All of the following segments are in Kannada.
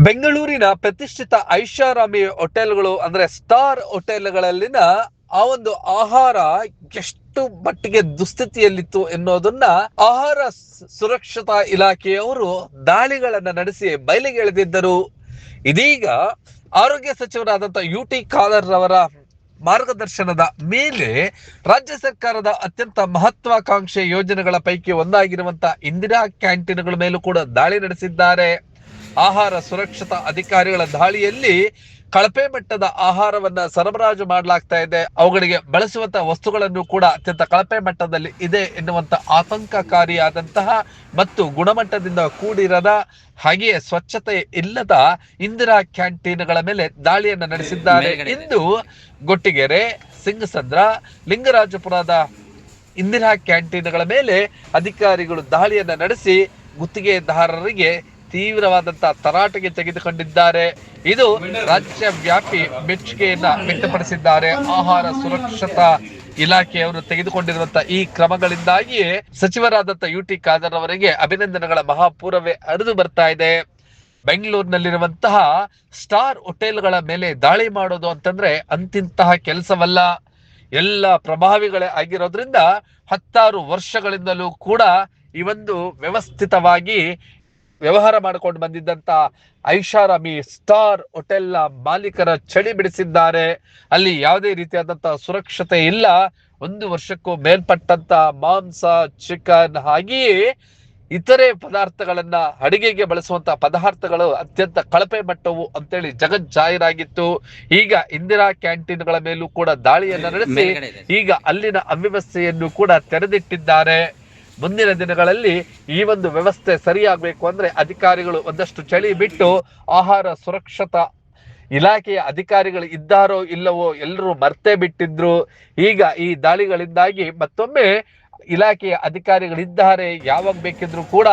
ಬೆಂಗಳೂರಿನ ಪ್ರತಿಷ್ಠಿತ ಐಷಾರಾಮಿ ಹೋಟೆಲ್ಗಳು ಅಂದ್ರೆ ಸ್ಟಾರ್ ಹೋಟೆಲ್ಗಳಲ್ಲಿನ ಆ ಒಂದು ಆಹಾರ ಎಷ್ಟು ಮಟ್ಟಿಗೆ ದುಸ್ಥಿತಿಯಲ್ಲಿತ್ತು ಎನ್ನುವುದನ್ನ ಆಹಾರ ಸುರಕ್ಷತಾ ಇಲಾಖೆಯವರು ದಾಳಿಗಳನ್ನ ನಡೆಸಿ ಬಯಲಿಗೆ ಎಳೆದಿದ್ದರು. ಇದೀಗ ಆರೋಗ್ಯ ಸಚಿವರಾದಂತಹ ಯುಟಿ ಖಾದರ್ ರವರ ಮಾರ್ಗದರ್ಶನದ ಮೇಲೆ ರಾಜ್ಯ ಸರ್ಕಾರದ ಅತ್ಯಂತ ಮಹತ್ವಾಕಾಂಕ್ಷೆ ಯೋಜನೆಗಳ ಪೈಕಿ ಒಂದಾಗಿರುವಂತಹ ಇಂದಿರಾ ಕ್ಯಾಂಟೀನ್ಗಳ ಮೇಲೂ ಕೂಡ ದಾಳಿ ನಡೆಸಿದ್ದಾರೆ. ಆಹಾರ ಸುರಕ್ಷತಾ ಅಧಿಕಾರಿಗಳ ದಾಳಿಯಲ್ಲಿ ಕಳಪೆ ಮಟ್ಟದ ಆಹಾರವನ್ನ ಸರಬರಾಜು ಮಾಡಲಾಗ್ತಾ ಇದೆ. ಅವುಗಳಿಗೆ ಬಳಸುವಂತಹ ವಸ್ತುಗಳನ್ನು ಕೂಡ ಅತ್ಯಂತ ಕಳಪೆ ಮಟ್ಟದಲ್ಲಿ ಇದೆ ಎನ್ನುವಂತ ಆತಂಕಕಾರಿಯಾದಂತಹ ಮತ್ತು ಗುಣಮಟ್ಟದಿಂದ ಕೂಡಿರದ ಹಾಗೆಯೇ ಸ್ವಚ್ಛತೆ ಇಲ್ಲದ ಇಂದಿರಾ ಕ್ಯಾಂಟೀನ್ಗಳ ಮೇಲೆ ದಾಳಿಯನ್ನ ನಡೆಸಿದ್ದಾರೆ. ಇಂದು ಗೊಟ್ಟಿಗೆರೆ, ಸಿಂಗಸಂದ್ರ, ಲಿಂಗರಾಜಪುರದ ಇಂದಿರಾ ಕ್ಯಾಂಟೀನ್ಗಳ ಮೇಲೆ ಅಧಿಕಾರಿಗಳು ದಾಳಿಯನ್ನ ನಡೆಸಿ ಗುತ್ತಿಗೆದಾರರಿಗೆ ತೀವ್ರವಾದಂತಹ ತರಾಟೆಗೆ ತೆಗೆದುಕೊಂಡಿದ್ದಾರೆ. ಇದು ರಾಜ್ಯ ವ್ಯಾಪಿ ಮೆಚ್ಚುಗೆಯನ್ನ ವ್ಯಕ್ತಪಡಿಸಿದ್ದಾರೆ. ಆಹಾರ ಸುರಕ್ಷತಾ ಇಲಾಖೆಯವರು ತೆಗೆದುಕೊಂಡಿರುವಂತಹ ಈ ಕ್ರಮಗಳಿಂದಾಗಿಯೇ ಸಚಿವರಾದಂತಹ ಯುಟಿ ಖಾದರ್ ಅವರಿಗೆ ಅಭಿನಂದನೆಗಳ ಮಹಾಪೂರವೇ ಹರಿದು ಬರ್ತಾ ಇದೆ. ಬೆಂಗಳೂರಿನಲ್ಲಿರುವಂತಹ ಸ್ಟಾರ್ ಹೋಟೆಲ್ಗಳ ಮೇಲೆ ದಾಳಿ ಮಾಡೋದು ಅಂತಂದ್ರೆ ಅಂತಿಂತಹ ಕೆಲಸವಲ್ಲ. ಎಲ್ಲ ಪ್ರಭಾವಿಗಳೇ ಆಗಿರೋದ್ರಿಂದ 10 ವರ್ಷಗಳಿಂದಲೂ ಕೂಡ ಈ ಒಂದು ವ್ಯವಸ್ಥಿತವಾಗಿ ವ್ಯವಹಾರ ಮಾಡಿಕೊಂಡು ಬಂದಿದ್ದಂತ ಐಷಾರಾಮಿ ಸ್ಟಾರ್ ಹೋಟೆಲ್ನ ಮಾಲೀಕರ ಚಳಿ ಬಿಡಿಸಿದ್ದಾರೆ. ಅಲ್ಲಿ ಯಾವುದೇ ರೀತಿಯಾದಂತಹ ಸುರಕ್ಷತೆ ಇಲ್ಲ. 1 ವರ್ಷಕ್ಕೂ ಮೇಲ್ಪಟ್ಟಂತ ಮಾಂಸ, ಚಿಕನ್ ಹಾಗೆಯೇ ಇತರೆ ಪದಾರ್ಥಗಳನ್ನ ಅಡಿಗೆಗೆ ಬಳಸುವಂತಹ ಪದಾರ್ಥಗಳು ಅತ್ಯಂತ ಕಳಪೆ ಮಟ್ಟವು ಅಂತೇಳಿ ಜಗಜ್ಜಾಹೀರಾಗಿತ್ತು. ಈಗ ಇಂದಿರಾ ಕ್ಯಾಂಟೀನ್ಗಳ ಮೇಲೂ ಕೂಡ ದಾಳಿಯನ್ನ ನಡೆಸಿ ಈಗ ಅಲ್ಲಿನ ಅವ್ಯವಸ್ಥೆಯನ್ನು ಕೂಡ ತೆರೆದಿಟ್ಟಿದ್ದಾರೆ. ಮುಂದಿನ ದಿನಗಳಲ್ಲಿ ಈ ಒಂದು ವ್ಯವಸ್ಥೆ ಸರಿಯಾಗಬೇಕು ಅಂದ್ರೆ ಅಧಿಕಾರಿಗಳು ಒಂದಷ್ಟು ಚಳಿ ಬಿಟ್ಟು ಆಹಾರ ಸುರಕ್ಷತಾ ಇಲಾಖೆಯ ಅಧಿಕಾರಿಗಳು ಇದ್ದಾರೋ ಇಲ್ಲವೋ ಎಲ್ಲರೂ ಮರ್ತೇ ಬಿಟ್ಟಿದ್ರು. ಈಗ ಈ ದಾಳಿಗಳಿಂದಾಗಿ ಮತ್ತೊಮ್ಮೆ ಇಲಾಖೆಯ ಅಧಿಕಾರಿಗಳಿದ್ದಾರೆ, ಯಾವಾಗ ಬೇಕಿದ್ರು ಕೂಡ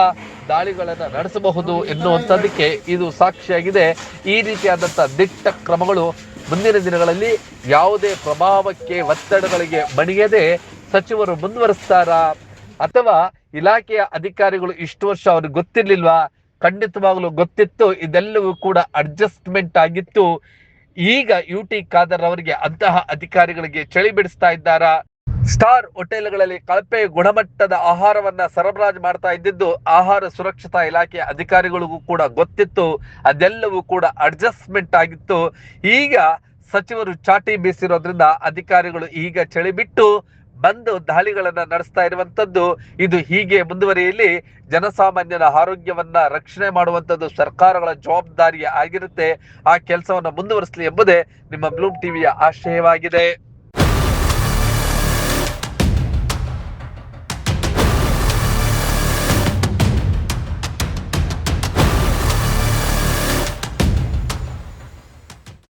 ದಾಳಿಗಳನ್ನ ನಡೆಸಬಹುದು ಎನ್ನುವಂಥದ್ದಕ್ಕೆ ಇದು ಸಾಕ್ಷಿಯಾಗಿದೆ. ಈ ರೀತಿಯಾದಂತಹ ದಿಟ್ಟ ಕ್ರಮಗಳು ಮುಂದಿನ ದಿನಗಳಲ್ಲಿ ಯಾವುದೇ ಪ್ರಭಾವಕ್ಕೆ ಒತ್ತಡಗಳಿಗೆ ಮಣಿಯದೆ ಸಚಿವರು ಮುಂದುವರಿಸ್ತಾರಾ ಅಥವಾ ಇಲಾಖೆಯ ಅಧಿಕಾರಿಗಳು ಇಷ್ಟು ವರ್ಷ ಅವ್ರಿಗೆ ಗೊತ್ತಿರ್ಲಿಲ್ವಾ? ಖಂಡಿತವಾಗ್ಲೂ ಗೊತ್ತಿತ್ತು. ಇದೆಲ್ಲವೂ ಕೂಡ ಅಡ್ಜಸ್ಟ್ಮೆಂಟ್ ಆಗಿತ್ತು. ಈಗ ಯುಟಿ ಖಾದರ್ ಅವರಿಗೆ ಅಂತಹ ಅಧಿಕಾರಿಗಳಿಗೆ ಚಳಿ ಬಿಡಿಸ್ತಾ ಇದ್ದಾರಾ? ಸ್ಟಾರ್ ಹೋಟೆಲ್ಗಳಲ್ಲಿ ಕಳಪೆ ಗುಣಮಟ್ಟದ ಆಹಾರವನ್ನ ಸರಬರಾಜು ಮಾಡ್ತಾ ಇದ್ದಿದ್ದು ಆಹಾರ ಸುರಕ್ಷತಾ ಇಲಾಖೆಯ ಅಧಿಕಾರಿಗಳಿಗೂ ಕೂಡ ಗೊತ್ತಿತ್ತು. ಅದೆಲ್ಲವೂ ಕೂಡ ಅಡ್ಜಸ್ಟ್ಮೆಂಟ್ ಆಗಿತ್ತು. ಈಗ ಸಚಿವರು ಚಾಟಿ ಬೀಸಿರೋದ್ರಿಂದ ಅಧಿಕಾರಿಗಳು ಈಗ ಚಳಿ ಬಿಟ್ಟು ಬಂದು ದಾಳಿಗಳನ್ನ ನಡೆಸ್ತಾ ಇರುವಂತದ್ದು. ಇದು ಹೀಗೆ ಮುಂದುವರಿಯಲಿ ಜನಸಾಮಾನ್ಯರ ಆರೋಗ್ಯವನ್ನ ರಕ್ಷಣೆ ಮಾಡುವಂತದ್ದು ಸರ್ಕಾರಗಳ ಜವಾಬ್ದಾರಿ ಆಗಿರುತ್ತೆ. ಆ ಕೆಲಸವನ್ನ ಮುಂದುವರಿಸಲಿ ಎಂಬುದೇ ನಿಮ್ಮ ಬ್ಲೂಮ್ ಟಿವಿಯ ಆಶಯವಾಗಿದೆ.